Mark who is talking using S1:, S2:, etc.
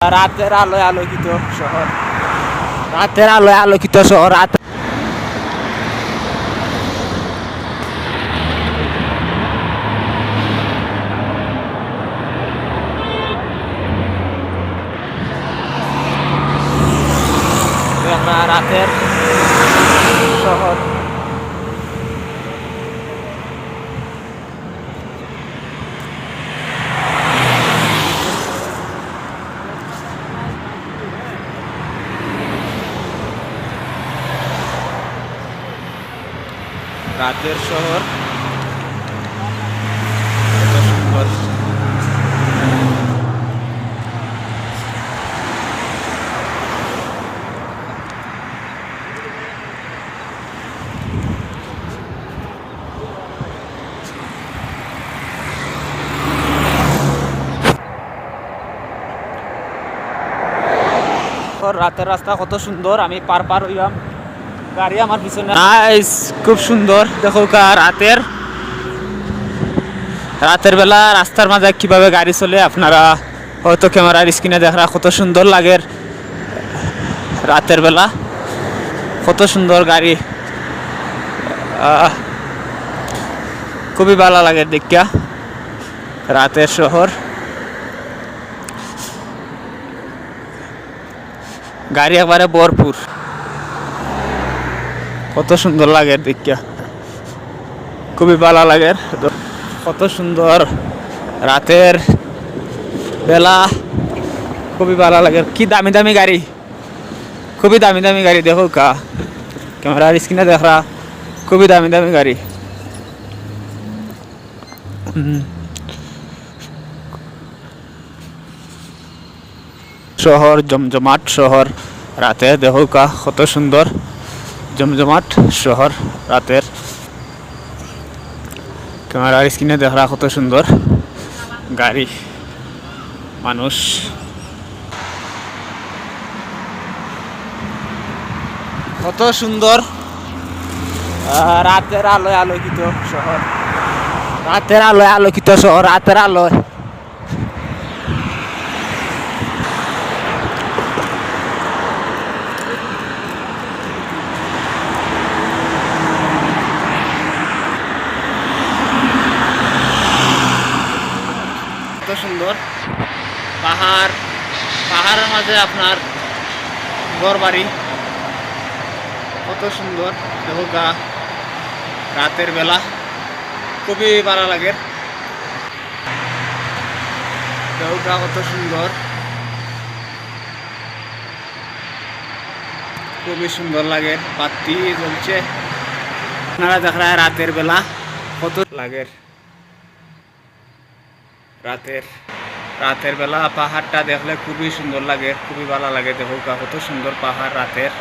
S1: রাতের আলোয় আলোকিত শহর, রাতের আলোয় আলোকিত শহর। আমরা রাতের শহর। রাতের শহর কত সুন্দর। রাতের রাস্তা কত সুন্দর, আমি পার হইলাম, গাড়ি আমার পিছনে। খুব সুন্দর দেখো রাতের বেলা রাস্তার মাঝে কিভাবে গাড়ি চলে, আপনারা হয়তো ক্যামেরার স্ক্রিনে দেখা কত সুন্দর লাগে। রাতের বেলা কত সুন্দর গাড়ি, খুবই ভালো লাগে দেখা। রাতের শহর, গাড়ি একবারে ভরপুর, কত সুন্দর লাগে দেখা, খুবই ভালো লাগে। কত সুন্দর রাতের বেলা, খুবই ভালো লাগে। কি দামি দামি গাড়ি, খুবই দামি দামি গাড়ি দেখো ক্যামেরার স্ক্রিনে দেখা, খুবই দামি দামি গাড়ি। শহর জমজমাট শহর, রাতে দেখো কত সুন্দর জমজমাট শহর। রাতের ক্যামেরার স্ক্রিনে দেখা কত সুন্দর গাড়ি, মানুষ। কত সুন্দর রাতের আলোয় আলোকিত শহর, রাতের আলোয় আলোকিত শহর, রাতের আলোয়। কত সুন্দর পাহাড়, পাহাড়ের মাঝে আপনার ঘর বাড়ি, কত সুন্দর দেখো রাতের বেলা, খুবই ভালো লাগে। দেখো কত সুন্দর, খুবই সুন্দর লাগে। বাতি জ্বলছে, আপনারা দেখা রাতের বেলা কত লাগে। রাতের বেলা পাহাড়টা দেখলে খুবই সুন্দর লাগে, খুবই ভালো লাগে। দেখো কত সুন্দর পাহাড় রাতের।